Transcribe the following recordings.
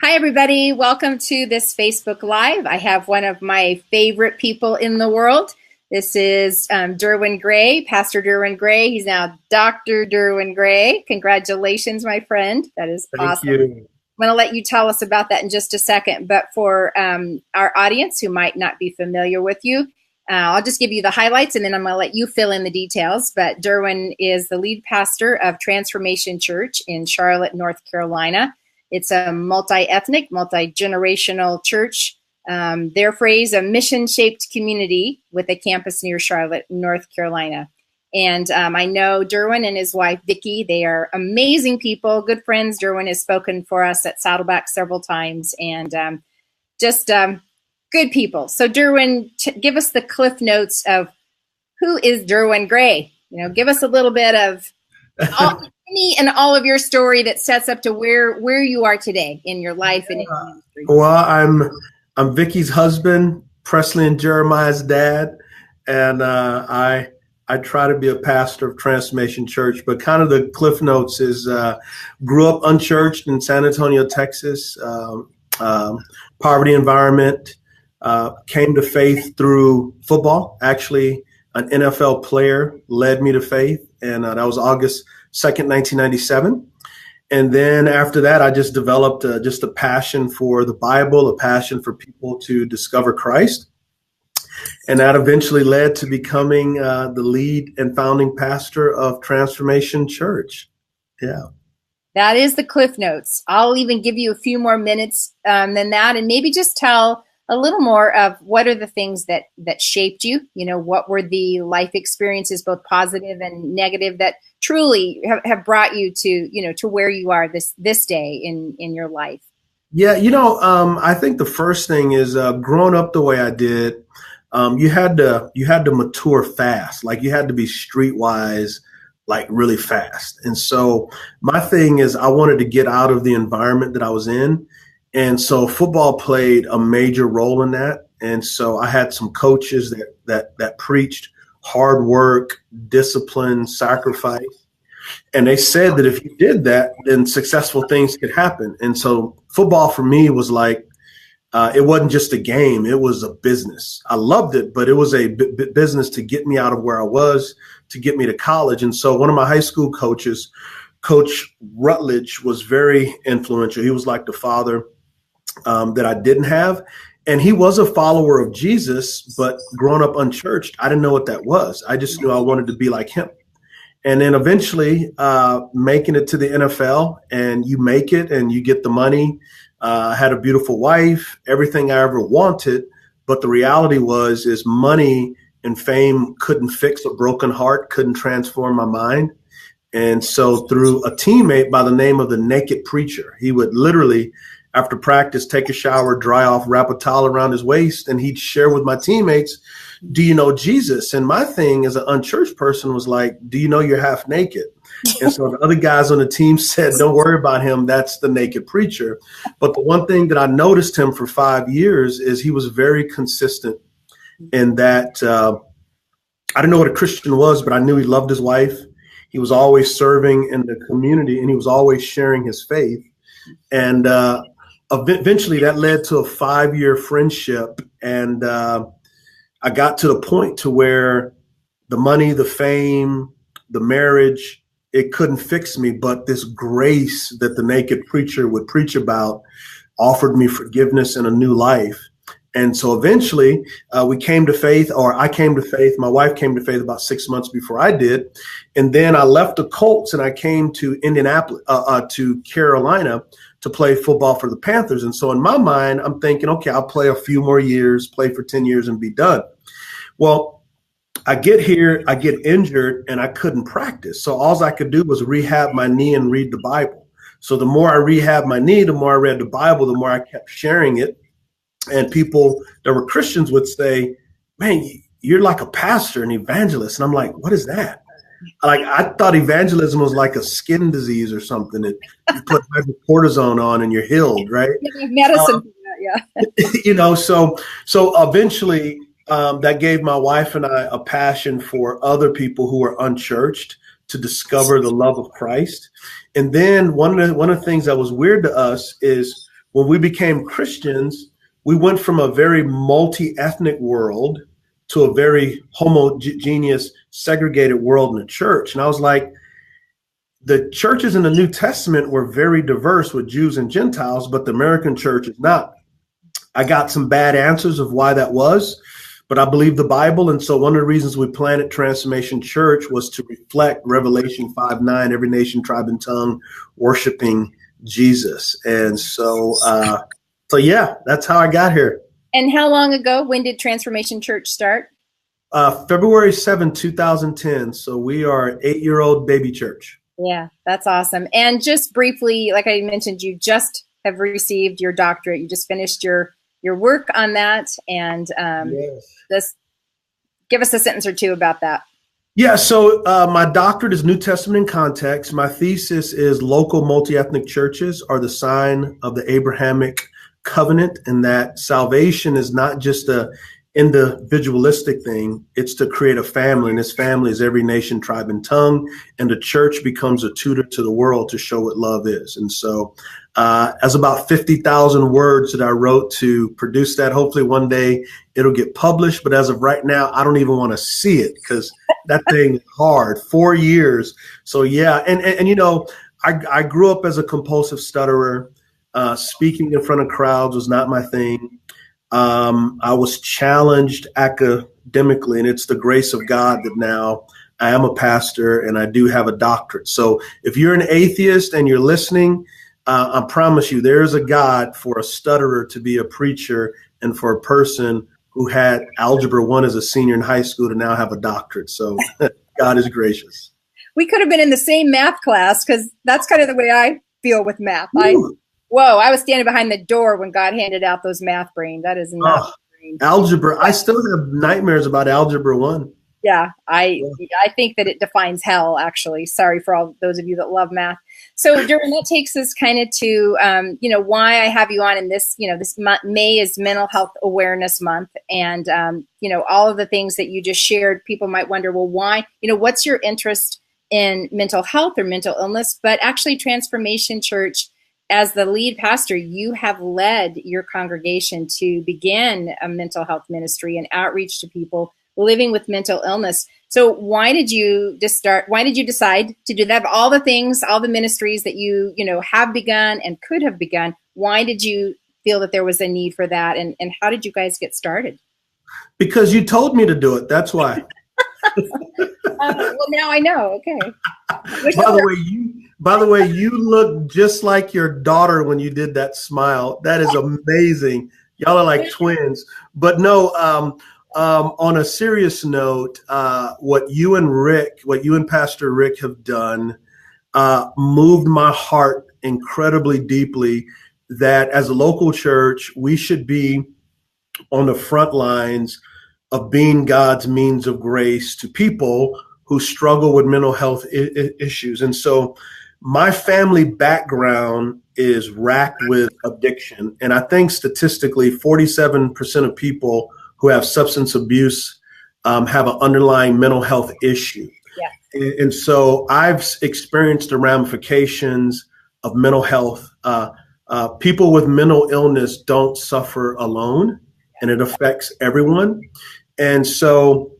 Hi, everybody. Welcome to this Facebook Live. I have one of my favorite people in the world. This is Derwin Gray, Pastor Derwin Gray. He's now Dr. Derwin Gray. Congratulations, my friend. That is Thank awesome. you. I'm going to let you tell us about that in just a second. But for our audience who might not be familiar with you, I'll just give you the highlights and then I'm going to let you fill in the details. But Derwin is the lead pastor of Transformation Church in Charlotte, North Carolina. It's a multi-ethnic, multi-generational church. Their phrase, a mission-shaped community with a campus near Charlotte, North Carolina. And I know Derwin and his wife, Vicki. They are amazing people, good friends. Derwin has spoken for us at Saddleback several times and just good people. So Derwin, give us the cliff notes of who is Derwin Gray. Give us a little bit of any and all of your story that sets up to where you are today in your life and in your ministry. Well, I'm Vicky's husband, Presley and Jeremiah's dad, and I try to be a pastor of Transformation Church. But kind of the cliff notes is grew up unchurched in San Antonio, Texas, poverty environment. Came to faith through football. Actually, an NFL player led me to faith, and that was August 2nd, 1997. And then after that, I just developed just a passion for the Bible, a passion for people to discover Christ. And that eventually led to becoming the lead and founding pastor of Transformation Church. Yeah. That is the cliff notes. I'll even give you a few more minutes than that, and maybe just tell a little more of what are the things that shaped you. What were the life experiences, both positive and negative, that truly have brought you to where you are this day in your life. Yeah, I think the first thing is growing up the way I did. You had to mature fast, like you had to be streetwise, like really fast. And so my thing is I wanted to get out of the environment that I was in. And so football played a major role in that. And so I had some coaches that preached hard work, discipline, sacrifice. And they said that if you did that, then successful things could happen. And so football for me was like, it wasn't just a game. It was a business. I loved it, but it was a business to get me out of where I was, to get me to college. And so one of my high school coaches, Coach Rutledge, was very influential. He was like the father that I didn't have. And he was a follower of Jesus, but growing up unchurched, I didn't know what that was. I just knew I wanted to be like him. And then eventually making it to the NFL, and you make it and you get the money. I had a beautiful wife, everything I ever wanted. But the reality is money and fame couldn't fix a broken heart, couldn't transform my mind. And so through a teammate by the name of the Naked Preacher, he would literally, after practice, take a shower, dry off, wrap a towel around his waist, and he'd share with my teammates, do you know Jesus? And my thing as an unchurched person was like, do you know you're half naked? And so the other guys on the team said, don't worry about him. That's the Naked Preacher. But the one thing that I noticed him for 5 years is he was very consistent in that I didn't know what a Christian was, but I knew he loved his wife. He was always serving in the community, and he was always sharing his faith. And eventually that led to a 5-year friendship. And I got to the point to where the money, the fame, the marriage, it couldn't fix me. But this grace that the Naked Preacher would preach about offered me forgiveness and a new life. And so eventually we came to faith, or I came to faith. My wife came to faith about 6 months before I did. And then I left the Colts and I came to Indianapolis, to Carolina, to play football for the Panthers. And so in my mind, I'm thinking, okay, I'll play a few more years, play for 10 years and be done. Well, I get here, I get injured, and I couldn't practice. So all I could do was rehab my knee and read the Bible. So the more I rehabbed my knee, the more I read the Bible, the more I kept sharing it. And people that were Christians would say, man, you're like a pastor, an evangelist. And I'm like, what is that? Like, I thought evangelism was like a skin disease or something that you put cortisone on and you're healed, right? Medicine, yeah. So eventually that gave my wife and I a passion for other people who are unchurched to discover the love of Christ. And then one of the things that was weird to us is when we became Christians, we went from a very multi-ethnic world to a very homogeneous, segregated world in the church. And I was like, the churches in the New Testament were very diverse with Jews and Gentiles, but the American church is not. I got some bad answers of why that was, but I believe the Bible. And so one of the reasons we planted Transformation Church was to reflect Revelation 5:9, every nation, tribe, and tongue worshiping Jesus. And so yeah, that's how I got here. And how long ago? When did Transformation Church start? February 7, 2010. So we are an 8-year-old baby church. Yeah, that's awesome. And just briefly, like I mentioned, you just have received your doctorate. You just finished your work on that. And just give us a sentence or two about that. Yeah, so my doctorate is New Testament in context. My thesis is local multi-ethnic churches are the sign of the Abrahamic covenant, and that salvation is not just a individualistic thing. It's to create a family, and this family is every nation, tribe, and tongue. And the church becomes a tutor to the world to show what love is. And so as about 50,000 words that I wrote to produce that. Hopefully one day it'll get published. But as of right now, I don't even want to see it because that thing is hard. 4 years. So yeah. And you know, I grew up as a compulsive stutterer. Speaking in front of crowds was not my thing. I was challenged academically, and it's the grace of God that now I am a pastor and I do have a doctorate. So if you're an atheist and you're listening, I promise you there is a God for a stutterer to be a preacher and for a person who had Algebra 1 as a senior in high school to now have a doctorate. So God is gracious. We could have been in the same math class because that's kind of the way I feel with math. I was standing behind the door when God handed out those math brains. That is not brain. Algebra. I still have nightmares about Algebra 1. Yeah, I think that it defines hell, actually. Sorry for all those of you that love math. So, Derwin, that takes us kind of to, why I have you on in this, this month. May is Mental Health Awareness Month. And, all of the things that you just shared, people might wonder, well, why, what's your interest in mental health or mental illness? But actually, Transformation Church, as the lead pastor, you have led your congregation to begin a mental health ministry and outreach to people living with mental illness. So why did you decide to do that? Of all the things, all the ministries that you have begun and could have begun, why did you feel that there was a need for that? And how did you guys get started? Because you told me to do it. That's why. Well, now I know. Okay. By the way, you look just like your daughter when you did that smile. That is amazing. Y'all are like twins. But no, on a serious note, what you and Pastor Rick have done moved my heart incredibly deeply, that as a local church, we should be on the front lines of being God's means of grace to people who struggle with mental health issues. And so my family background is racked with addiction. And I think statistically, 47% of people who have substance abuse have an underlying mental health issue. Yeah. And so I've experienced the ramifications of mental health. People with mental illness don't suffer alone, and it affects everyone. And so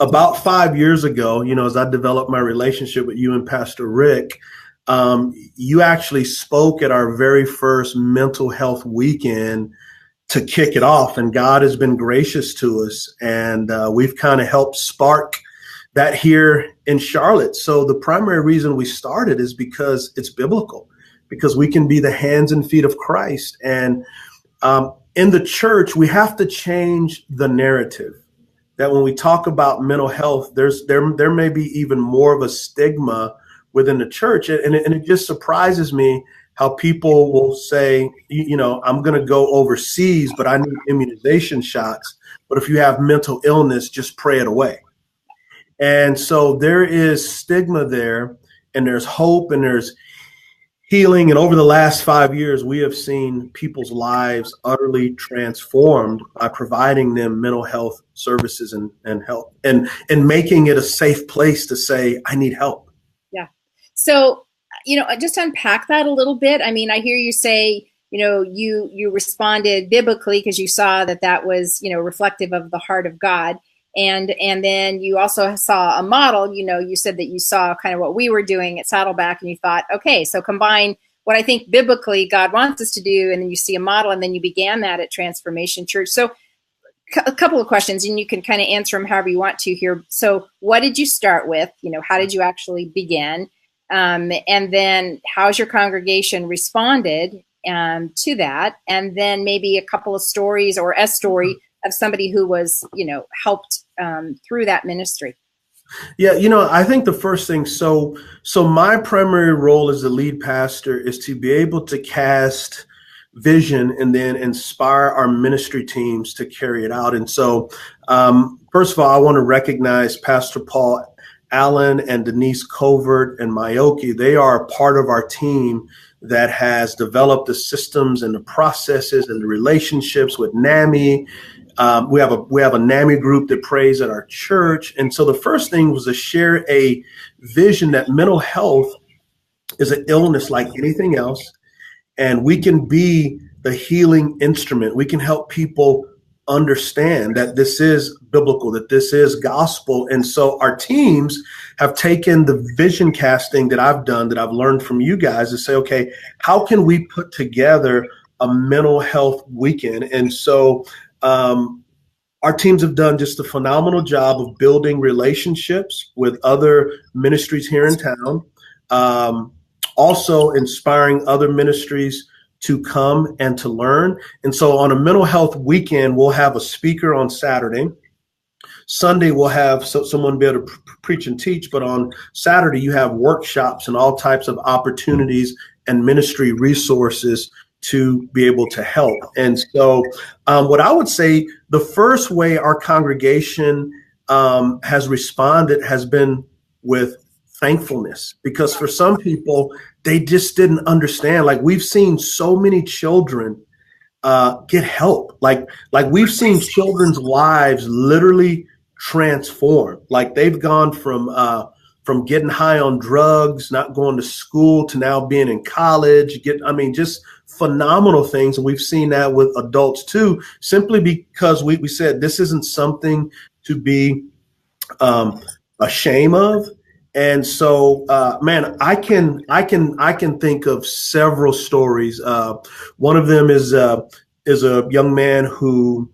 about 5 years ago, as I developed my relationship with you and Pastor Rick, you actually spoke at our very first mental health weekend to kick it off. And God has been gracious to us. And we've kind of helped spark that here in Charlotte. So the primary reason we started is because it's biblical, because we can be the hands and feet of Christ. And in the church, we have to change the narrative that when we talk about mental health, there may be even more of a stigma within the church. And it just surprises me how people will say, I'm going to go overseas, but I need immunization shots. But if you have mental illness, just pray it away. And so there is stigma there, and there's hope, and there's healing. And over the last 5 years, we have seen people's lives utterly transformed by providing them mental health services and help and making it a safe place to say, I need help. Yeah. So, just unpack that a little bit. I mean, I hear you say, you responded biblically because you saw that was, reflective of the heart of God. And then you also saw a model. You said that you saw kind of what we were doing at Saddleback, and you thought, okay, so combine what I think biblically God wants us to do, and then you see a model, and then you began that at Transformation Church. So a couple of questions, and you can kind of answer them however you want to here. So what did you start with? How did you actually begin? And then how's your congregation responded to that? And then maybe a couple of stories or a story of somebody who was, helped through that ministry. Yeah, I think the first thing, so my primary role as the lead pastor is to be able to cast vision and then inspire our ministry teams to carry it out. And so, first of all, I want to recognize Pastor Paul Allen and Denise Covert and Mayoki. They are a part of our team that has developed the systems and the processes and the relationships with NAMI. We have a NAMI group that prays at our church. And so the first thing was to share a vision that mental health is an illness like anything else. And we can be the healing instrument. We can help people understand that this is biblical, that this is gospel. And so our teams have taken the vision casting that I've done, that I've learned from you guys, to say, okay, how can we put together a mental health weekend? And so our teams have done just a phenomenal job of building relationships with other ministries here in town, also inspiring other ministries to come and to learn. And so on a mental health weekend, we'll have a speaker on Saturday. Sunday, we'll have someone be able to preach and teach. But on Saturday, you have workshops and all types of opportunities and ministry resources to be able to help. And so what I would say, the first way our congregation has responded has been with thankfulness, because for some people, they just didn't understand. Like, we've seen so many children get help. Like we've seen children's lives literally transform. Like, they've gone from getting high on drugs, not going to school, to now being in college, just phenomenal things. And we've seen that with adults too, simply because we said this isn't something to be ashamed of. And so, I can think of several stories. One of them is a young man who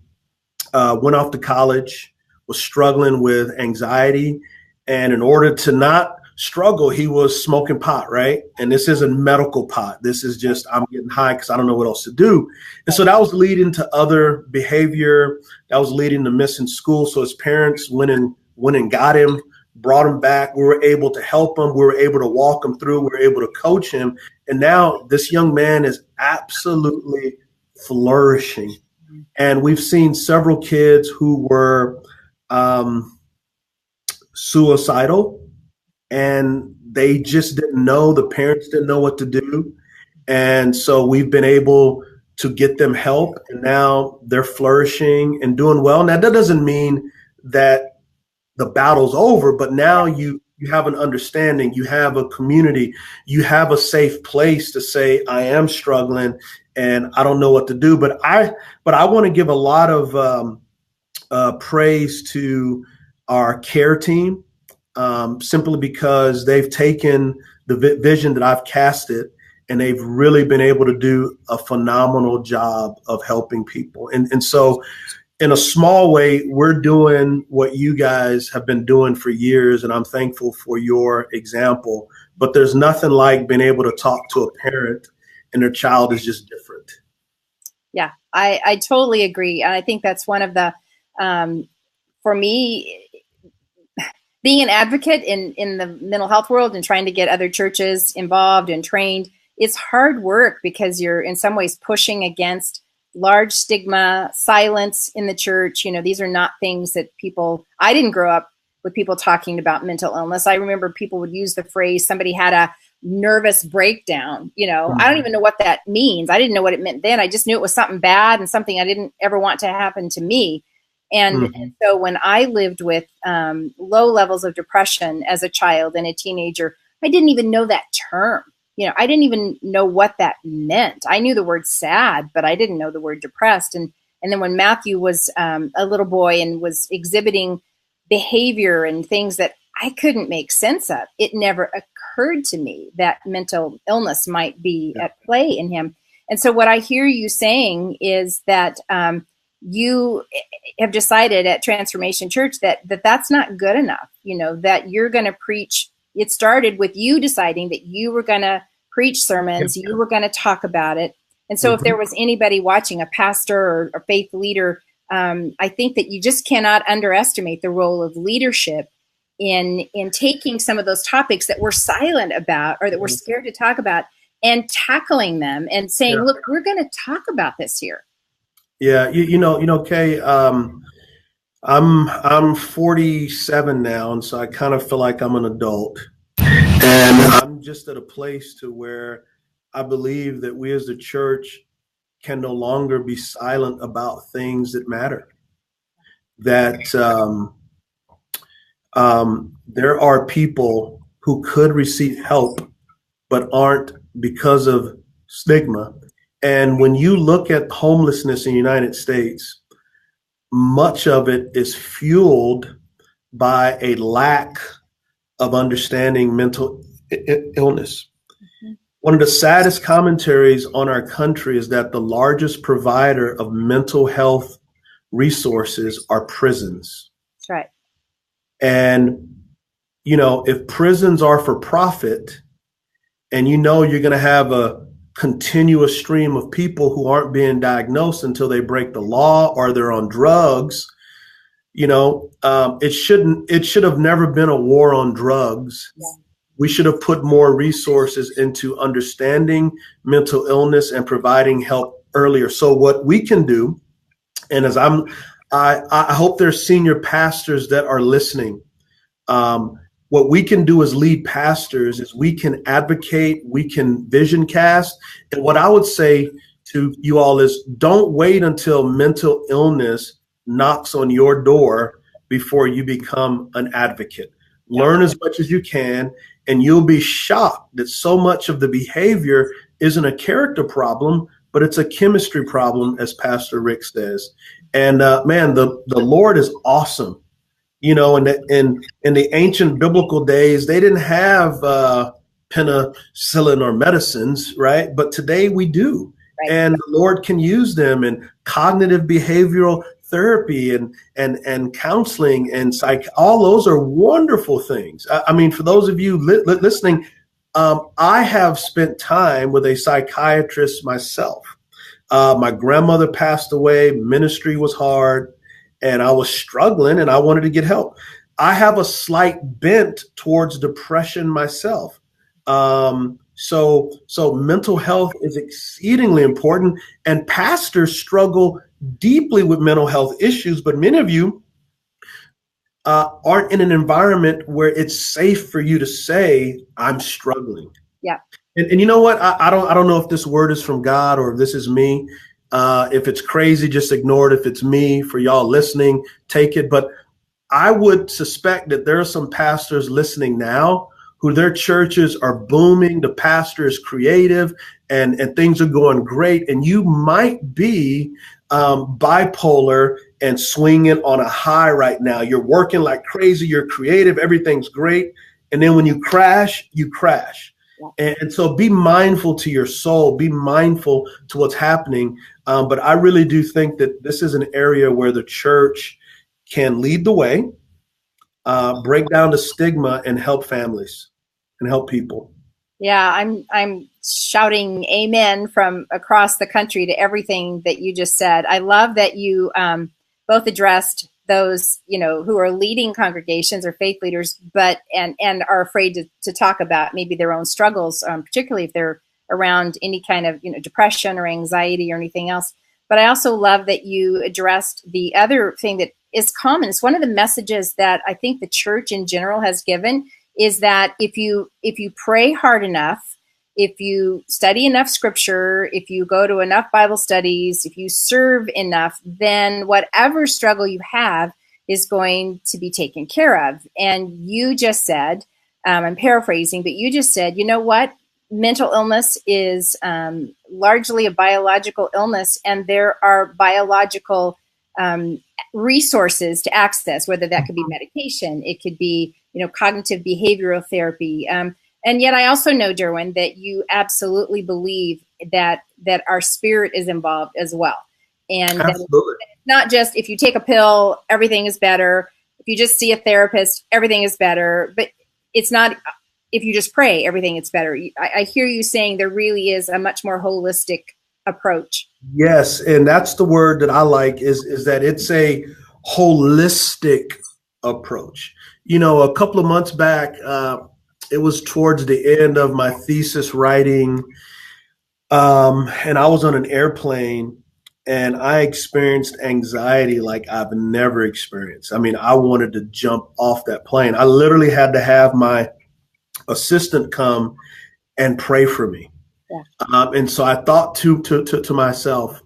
went off to college, was struggling with anxiety, and in order to not struggle, he was smoking pot, right? And this isn't medical pot. This is just, I'm getting high because I don't know what else to do. And so that was leading to other behavior. That was leading to missing school. So his parents went and got him, brought him back. We were able to help him. We were able to walk him through. We were able to coach him. And now this young man is absolutely flourishing. And we've seen several kids who were suicidal, and they just didn't know. The parents didn't know what to do. And so we've been able to get them help, and now they're flourishing and doing well. Now, that doesn't mean that the battle's over, but now you have an understanding, you have a community, you have a safe place to say, I am struggling and I don't know what to do. But I want to give a lot of praise to our care team, simply because they've taken the vision that I've casted, and they've really been able to do a phenomenal job of helping people. And so in a small way, we're doing what you guys have been doing for years, and I'm thankful for your example. But there's nothing like being able to talk to a parent and their child is just different. Yeah, I totally agree. And I think that's one of the, for me, being an advocate in the mental health world and trying to get other churches involved and trained, it's hard work because you're in some ways pushing against large stigma, silence in the church. These are not things that I didn't grow up with people talking about mental illness. I remember people would use the phrase, somebody had a nervous breakdown. Mm-hmm. I don't even know what that means. I didn't know what it meant then. I just knew it was something bad and something I didn't ever want to happen to me. And so when I lived with low levels of depression as a child and a teenager, I didn't even know that term. I didn't even know what that meant. I knew the word sad, but I didn't know the word depressed. And then when Matthew was a little boy and was exhibiting behavior and things that I couldn't make sense of, it never occurred to me that mental illness might be at play in him. And so what I hear you saying is that you have decided at Transformation Church that's not good enough, that you're going to preach. It started with you deciding that you were going to preach sermons, you were going to talk about it. And so if there was anybody watching, a pastor or a faith leader, I think that you just cannot underestimate the role of leadership in taking some of those topics that we're silent about or that we're scared to talk about and tackling them and saying, look, we're going to talk about this here. Yeah. You know, Kay, I'm 47 now. And so I kind of feel like I'm an adult, and I'm just at a place to where I believe that we as the church can no longer be silent about things that matter. That there are people who could receive help, but aren't because of stigma. And when you look at homelessness in the United States, much of it is fueled by a lack of understanding mental illness. One of the saddest commentaries on our country is that the largest provider of mental health resources are prisons. That's right. And, if prisons are for profit, and you're going to have a continuous stream of people who aren't being diagnosed until they break the law or they're on drugs, it should have never been a war on drugs. Yeah. We should have put more resources into understanding mental illness and providing help earlier. So what we can do, and as I hope there's senior pastors that are listening. What we can do as lead pastors is we can advocate, we can vision cast. And what I would say to you all is don't wait until mental illness knocks on your door before you become an advocate. Learn as much as you can, and you'll be shocked that so much of the behavior isn't a character problem, but it's a chemistry problem, as Pastor Rick says. And man, the Lord is awesome. In the ancient biblical days, they didn't have penicillin or medicines, right? But today we do. Right. And the Lord can use them in cognitive behavioral therapy and counseling and all those are wonderful things. I mean, for those of you listening, I have spent time with a psychiatrist myself. My grandmother passed away, ministry was hard, and I was struggling and I wanted to get help. I have a slight bent towards depression myself. So mental health is exceedingly important, and pastors struggle deeply with mental health issues, but many of you aren't in an environment where it's safe for you to say, I'm struggling. Yeah. And you know what? I don't know if this word is from God or if this is me. If it's crazy, just ignore it. If it's me, for y'all listening, take it. But I would suspect that there are some pastors listening now who their churches are booming. The pastor is creative and things are going great. And you might be bipolar and swinging on a high right now. You're working like crazy. You're creative. Everything's great. And then when you crash, you crash. And so be mindful to your soul, be mindful to what's happening. But I really do think that this is an area where the church can lead the way, break down the stigma, and help families and help people. Yeah, I'm shouting amen from across the country to everything that you just said. I love that you both addressed those, who are leading congregations or faith leaders, and are afraid to talk about maybe their own struggles, particularly if they're around any kind of, depression or anxiety or anything else. But I also love that you addressed the other thing that is common. It's one of the messages that I think the church in general has given, is that if you pray hard enough, if you study enough scripture, if you go to enough Bible studies, if you serve enough, then whatever struggle you have is going to be taken care of. And you just said, I'm paraphrasing, but you just said, you know what? mental illness is largely a biological illness, and there are biological resources to access, whether that could be medication, it could be, cognitive behavioral therapy. And yet I also know, Derwin, that you absolutely believe that our spirit is involved as well. And that it's not just if you take a pill, everything is better. If you just see a therapist, everything is better. But it's not if you just pray, everything is better. I hear you saying there really is a much more holistic approach. Yes, and that's the word that I like is that it's a holistic approach. A couple of months back, it was towards the end of my thesis writing, and I was on an airplane, and I experienced anxiety like I've never experienced. I mean, I wanted to jump off that plane. I literally had to have my assistant come and pray for me. Yeah. And so I thought to myself,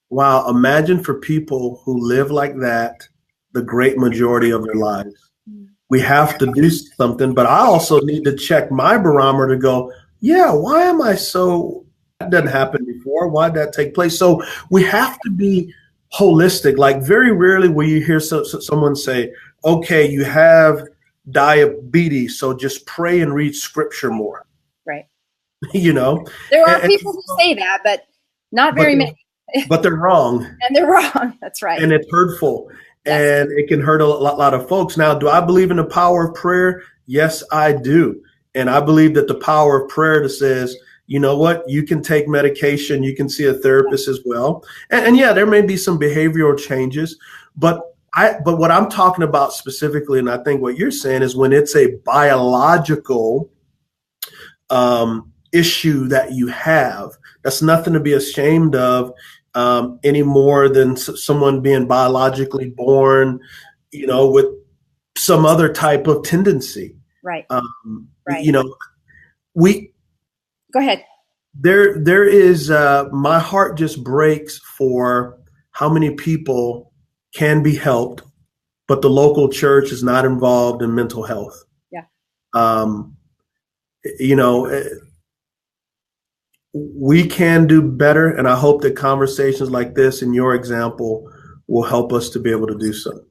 wow, imagine for people who live like that the great majority of their lives. We have to do something, but I also need to check my barometer to go, yeah, why am I so, that doesn't happen before. Why did that take place? So we have to be holistic. Like very rarely will you hear someone say, okay, you have diabetes, so just pray and read scripture more. Right. There are people who say that, but not very many. But they're wrong. And they're wrong. That's right. And it's hurtful. Yes. And it can hurt a lot of folks. Now, do I believe in the power of prayer? Yes, I do. And I believe that the power of prayer that says, you know what, you can take medication, you can see a therapist as well. And yeah, there may be some behavioral changes, but what I'm talking about specifically, and I think what you're saying is when it's a biological issue that you have, that's nothing to be ashamed of. Any more than someone being biologically born, with some other type of tendency. Right. Right. Go ahead. There is, my heart just breaks for how many people can be helped, but the local church is not involved in mental health. Yeah. We can do better, and I hope that conversations like this and your example will help us to be able to do so.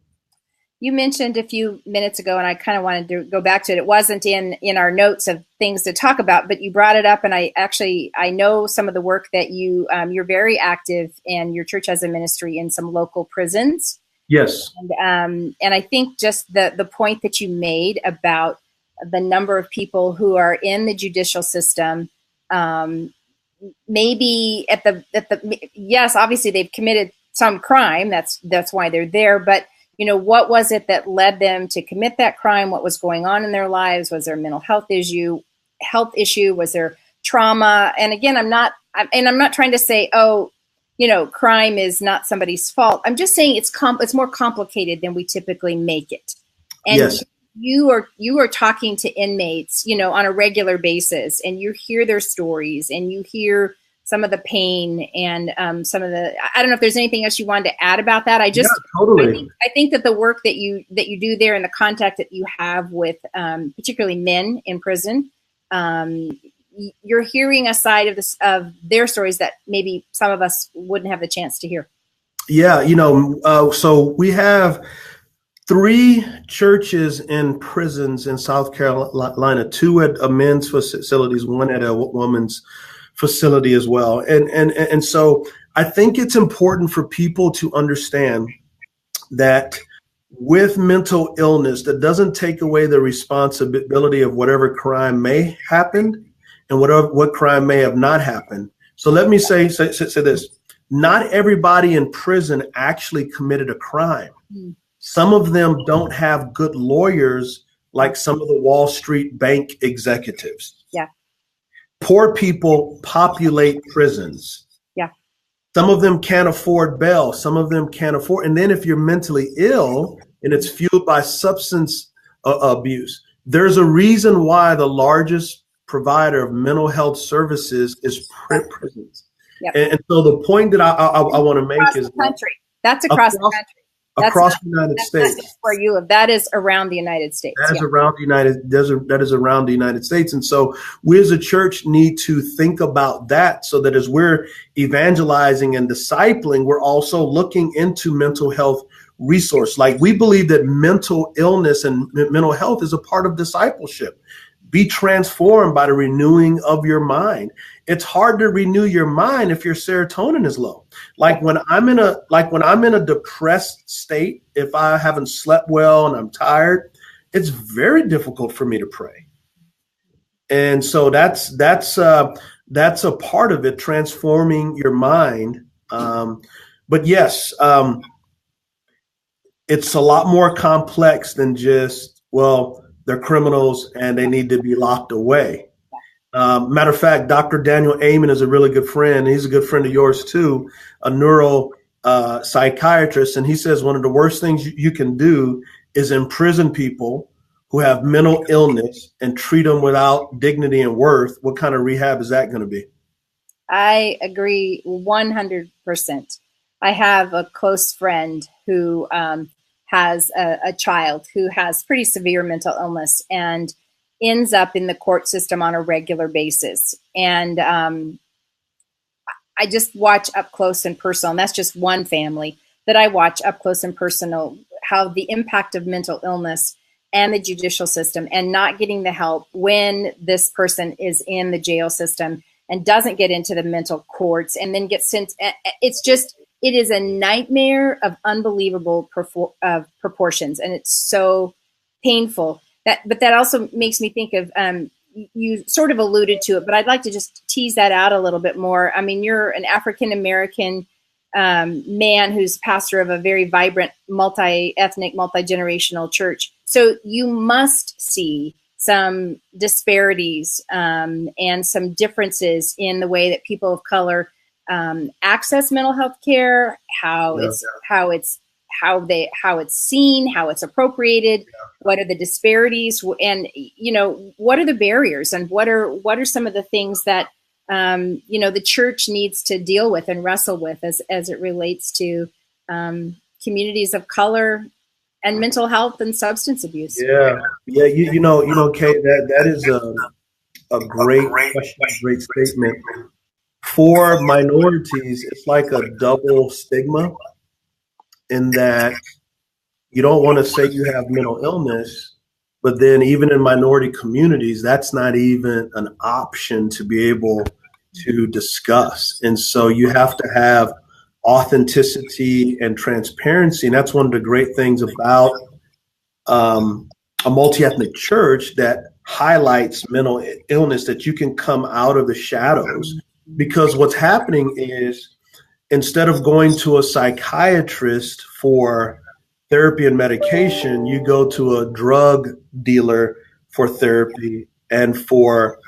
You mentioned a few minutes ago, and I kind of wanted to go back to it. It wasn't in our notes of things to talk about, but you brought it up, and I know some of the work that you're very active, and your church has a ministry in some local prisons. Yes. And I think just the point that you made about the number of people who are in the judicial system, maybe yes, obviously they've committed some crime. That's why they're there. But what was it that led them to commit that crime? What was going on in their lives? Was there a mental health issue? Was there trauma? And again, I'm not trying to say, crime is not somebody's fault. I'm just saying it's more complicated than we typically make it. And yes. You are talking to inmates, on a regular basis, and you hear their stories, and you hear some of the pain and some of the. I don't know if there's anything else you wanted to add about that. Totally. I think that the work that you do there and the contact that you have with particularly men in prison, you're hearing a side of their stories that maybe some of us wouldn't have the chance to hear. Yeah, so we have 3 churches in prisons in South Carolina, 2 at men's facilities, 1 at a woman's facility as well. And so I think it's important for people to understand that with mental illness, that doesn't take away the responsibility of whatever crime may happen and what crime may have not happened. So let me say this. Not everybody in prison actually committed a crime. Mm. Some of them don't have good lawyers like some of the Wall Street bank executives. Yeah. Poor people populate prisons. Yeah. Some of them can't afford bail. Some of them can't afford. And then if you're mentally ill and it's fueled by substance abuse, there's a reason why the largest provider of mental health services is prisons. Yep. And so the point that I want to make is country. That's across the country. across the United that's States. Not just where you live. That is around the United States. That is around the United States. And so we as a church need to think about that, so that as we're evangelizing and discipling, we're also looking into mental health resource. Like, we believe that mental illness and mental health is a part of discipleship. Be transformed by the renewing of your mind. It's hard to renew your mind if your serotonin is low. Like when I'm in a depressed state, if I haven't slept well and I'm tired, it's very difficult for me to pray. And so that's a part of it, transforming your mind. But yes, it's a lot more complex than just, well, they're criminals and they need to be locked away. Matter of fact, Dr. Daniel Amen is a really good friend. He's a good friend of yours too, a neuro psychiatrist. And he says one of the worst things you can do is imprison people who have mental illness and treat them without dignity and worth. What kind of rehab is that going to be? I agree 100%. I have a close friend who has a child who has pretty severe mental illness and ends up in the court system on a regular basis. And I just watch up close and personal, and that's just one family that I watch up close and personal, how the impact of mental illness and the judicial system and not getting the help when this person is in the jail system and doesn't get into the mental courts and then gets sent. It is a nightmare of unbelievable proportions, and it's so painful. But that also makes me think of, you sort of alluded to it, but I'd like to just tease that out a little bit more. I mean, you're an African-American man who's pastor of a very vibrant, multi-ethnic, multi-generational church. So you must see some disparities and some differences in the way that people of color access mental health care, how it's seen, how it's appropriated, what are the disparities, and what are the barriers, and what are some of the things that the church needs to deal with and wrestle with as it relates to communities of color and mental health and substance abuse. Yeah. Kay, that is a great question, a great statement. For minorities, it's like a double stigma, in that you don't want to say you have mental illness, but then even in minority communities, that's not even an option to be able to discuss. And so you have to have authenticity and transparency. And that's one of the great things about a multi-ethnic church that highlights mental illness, that you can come out of the shadows. Because what's happening is, instead of going to a psychiatrist for therapy and medication, you go to a drug dealer for therapy and or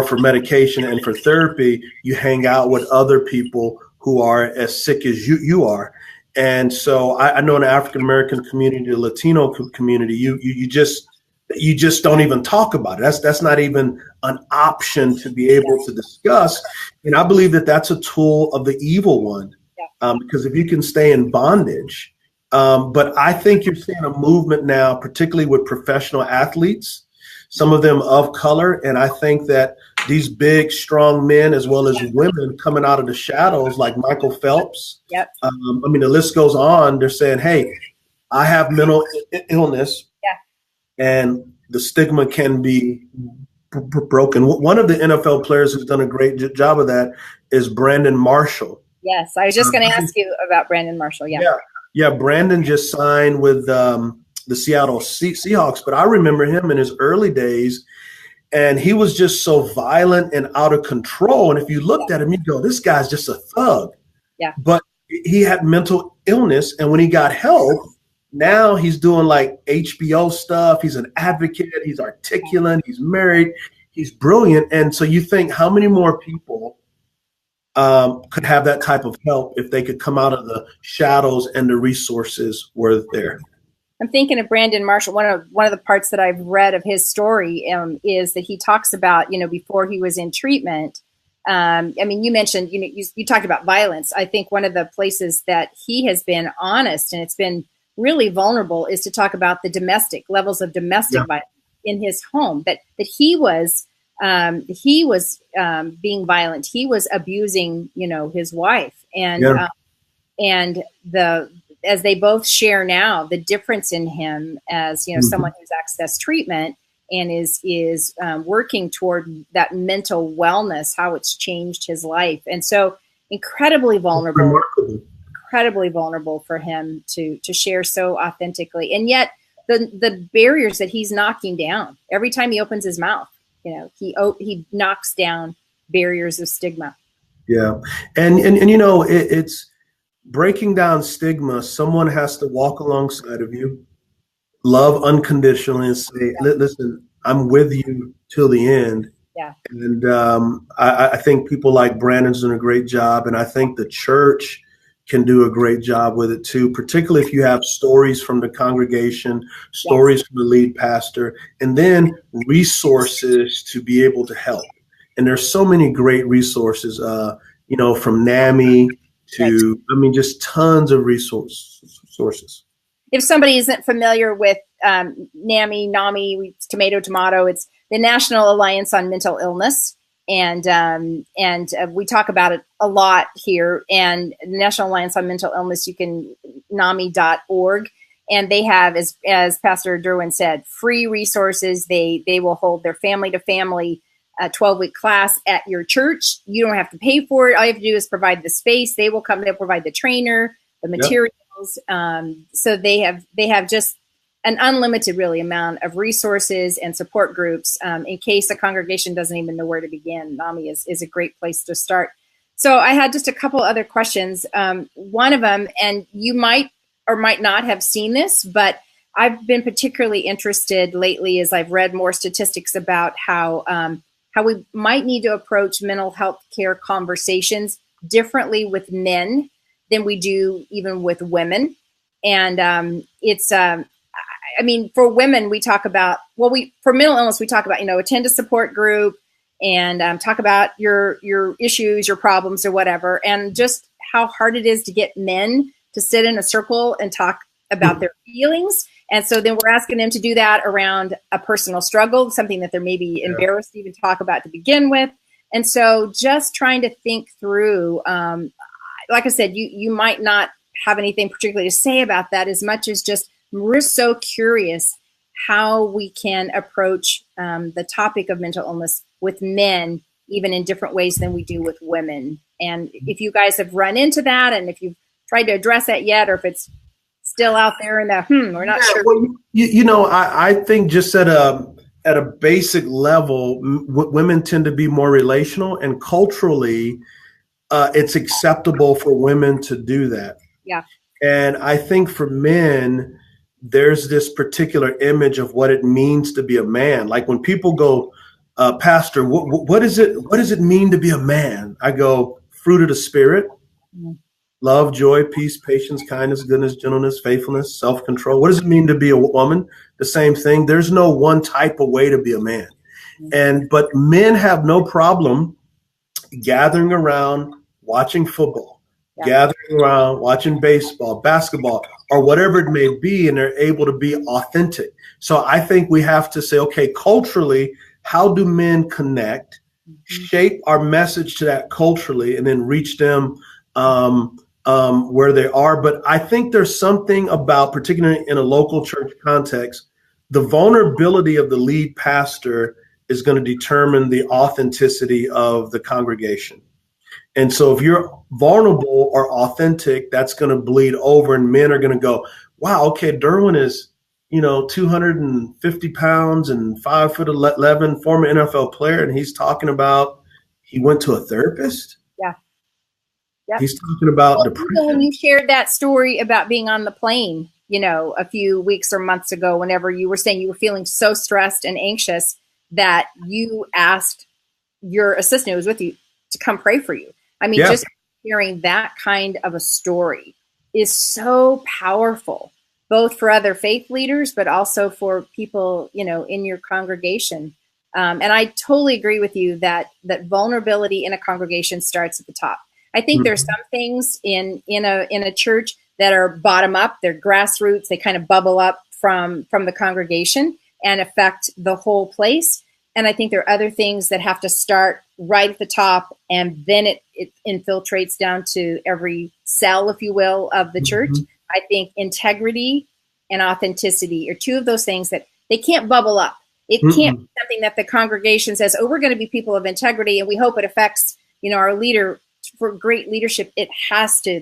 for medication, and for therapy, you hang out with other people who are as sick as you are. And so I know in the African American community, the Latino community, you just don't even talk about it. That's not even an option to be able to discuss. And I believe that that's a tool of the evil one, because if you can stay in bondage. But I think you're seeing a movement now, particularly with professional athletes, some of them of color. And I think that these big, strong men, as well as women coming out of the shadows, like Michael Phelps. Yep. The list goes on. They're saying, hey, I have mental illness. And the stigma can be broken. One of the NFL players who's done a great job of that is Brandon Marshall. Yes, I was just going to ask you about Brandon Marshall. Yeah. Brandon just signed with the Seattle Seahawks, but I remember him in his early days, and he was just so violent and out of control. And if you looked at him, you'd go, this guy's just a thug. Yeah. But he had mental illness, and when he got help, now he's doing like HBO stuff. He's an advocate. He's articulate. He's married. He's brilliant. And so you think, how many more people could have that type of help if they could come out of the shadows and the resources were there? I'm thinking of Brandon Marshall. One of the parts that I've read of his story is that he talks about, before he was in treatment, I mean, you mentioned, you talked about violence. I think one of the places that he has been honest, and it's been really vulnerable, is to talk about the domestic levels of domestic violence in his home, that he was being violent. He was abusing, his wife, and as they both share now, the difference in him as, someone who's accessed treatment and is working toward that mental wellness, how it's changed his life. And so incredibly vulnerable for him to share so authentically. And yet the barriers that he's knocking down every time he opens his mouth, he knocks down barriers of stigma. Yeah. And it's breaking down stigma. Someone has to walk alongside of you, love unconditionally, and say, listen, I'm with you till the end. Yeah. And I think people like Brandon's doing a great job. And I think the church can do a great job with it too, particularly if you have stories from the congregation, stories from the lead pastor, and then resources to be able to help. And there's so many great resources, from NAMI to, just tons of resources. If somebody isn't familiar with NAMI, it's tomato, it's the National Alliance on Mental Illness. And we talk about it a lot here. And the National Alliance on Mental Illness, you can, NAMI.org. And they have, as Pastor Derwin said, free resources. They will hold their family to family 12-week class at your church. You don't have to pay for it. All you have to do is provide the space. They will come, they'll provide the trainer, the materials. So they have just an unlimited really amount of resources and support groups in case a congregation doesn't even know where to begin. NAMI is a great place to start. So I had just a couple other questions. One of them, and you might or might not have seen this, but I've been particularly interested lately as I've read more statistics about how we might need to approach mental health care conversations differently with men than we do even with women. And for women, we talk about, for mental illness, we talk about, attend a support group and talk about your issues, your problems or whatever. And just how hard it is to get men to sit in a circle and talk about their feelings. And so then we're asking them to do that around a personal struggle, something that they're maybe embarrassed to even talk about to begin with. And so just trying to think through, like I said, you might not have anything particularly to say about that as much as just we're so curious how we can approach the topic of mental illness with men, even in different ways than we do with women. And if you guys have run into that and if you've tried to address that yet, or if it's still out there in the, we're not sure. Well, I think just at a basic level, women tend to be more relational, and culturally, it's acceptable for women to do that. Yeah. And I think for men, there's this particular image of what it means to be a man. Like when people go, Pastor, what does it mean to be a man? I go, fruit of the Spirit. Mm-hmm. Love, joy, peace, patience, kindness, goodness, gentleness, faithfulness, self-control. What does it mean to be a woman? The same thing. There's no one type of way to be a man. But men have no problem gathering around watching football, gathering around watching baseball, basketball, or whatever it may be, and they're able to be authentic. So I think we have to say, okay, culturally, how do men connect, shape our message to that culturally, and then reach them where they are. But I think there's something about, particularly in a local church context, the vulnerability of the lead pastor is going to determine the authenticity of the congregation. And so if you're vulnerable or authentic, that's going to bleed over, and men are going to go, wow, okay, Derwin is, 250 pounds and 5'11", former NFL player. And he's talking about, he went to a therapist. Yeah. Yep. He's talking about depression. When you shared that story about being on the plane, a few weeks or months ago, whenever you were saying you were feeling so stressed and anxious that you asked your assistant who was with you to come pray for you. I mean, just hearing that kind of a story is so powerful, both for other faith leaders, but also for people, in your congregation. And I totally agree with you that vulnerability in a congregation starts at the top. I think there's some things in a church that are bottom up, they're grassroots, they kind of bubble up from the congregation and affect the whole place. And I think there are other things that have to start right at the top, and then it infiltrates down to every cell, if you will, of the church. I think integrity and authenticity are two of those things that they can't bubble up. It can't be something that the congregation says, oh, we're going to be people of integrity, and we hope it affects, our leader for great leadership. It has to,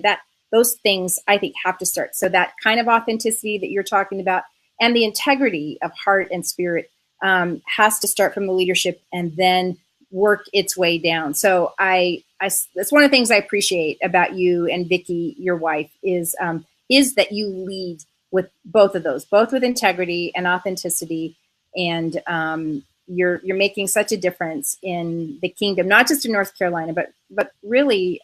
those things I think have to start. So that kind of authenticity that you're talking about and the integrity of heart and spirit has to start from the leadership and then work its way down. So that's one of the things I appreciate about you and Vicki, your wife, is that you lead with both of those, both with integrity and authenticity. And you're making such a difference in the kingdom, not just in North Carolina, but really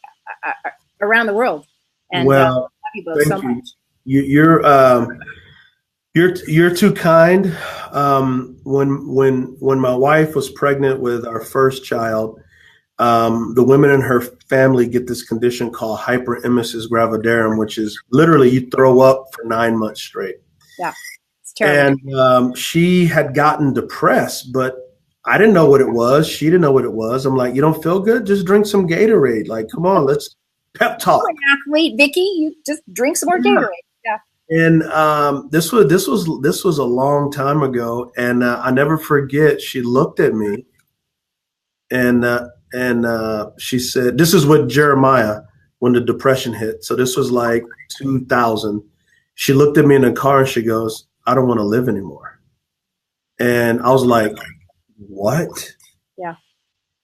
around the world. And well, love you both so much. You're too kind. When my wife was pregnant with our first child, the women in her family get this condition called hyperemesis gravidarum, which is literally you throw up for 9 months straight. Yeah, it's terrible. And she had gotten depressed, but I didn't know what it was. She didn't know what it was. I'm like, you don't feel good? Just drink some Gatorade. Like, come on, let's pep talk. You're an athlete, Vicki. You just drink some more Gatorade. Yeah. And this was a long time ago, and I never forget. She looked at me, and she said, "This is what Jeremiah when the depression hit." So this was like 2000. She looked at me in the car and she goes, "I don't want to live anymore." And I was like, "What?" Yeah.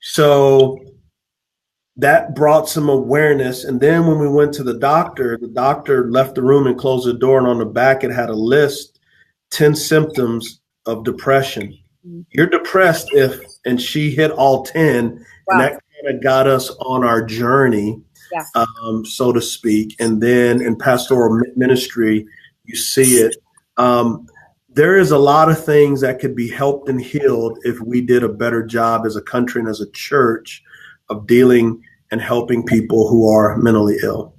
So that brought some awareness. And then when we went to the doctor left the room and closed the door. And on the back, it had a list, 10 symptoms of depression. You're depressed if, and she hit all 10. Wow. And that kind of got us on our journey, so to speak. And then in pastoral ministry, you see it. There is a lot of things that could be helped and healed if we did a better job as a country and as a church of dealing and helping people who are mentally ill.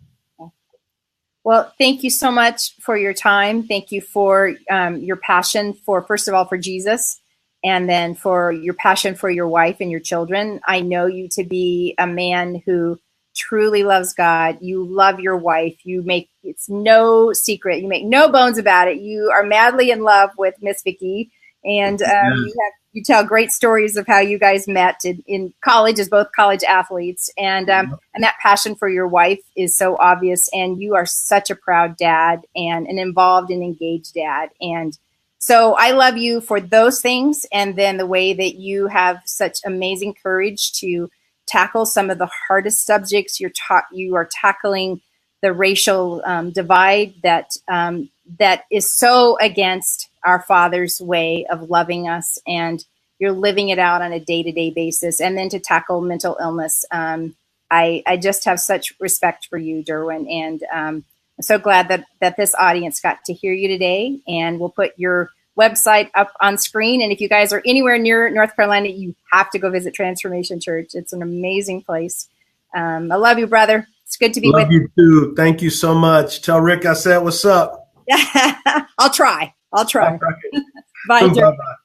Well, thank you so much for your time. Thank you for your passion for, first of all, for Jesus, and then for your passion for your wife and your children. I know you to be a man who truly loves God. You love your wife. It's no secret. You make no bones about it. You are madly in love with Miss Vicki, and you tell great stories of how you guys met in college as both college athletes, and that passion for your wife is so obvious. And you are such a proud dad and an involved and engaged dad. And so I love you for those things, and then the way that you have such amazing courage to tackle some of the hardest subjects. You are tackling the racial divide that is so against our Father's way of loving us, and you're living it out on a day-to-day basis. And then to tackle mental illness. I just have such respect for you, Derwin, and I'm so glad that this audience got to hear you today. And we'll put your website up on screen. And if you guys are anywhere near North Carolina, you have to go visit Transformation Church. It's an amazing place. I love you, brother. It's good to be with you. Love you too. Thank you so much. Tell Rick I said what's up. I'll try. All right. Bye, Derwin. Bye-bye.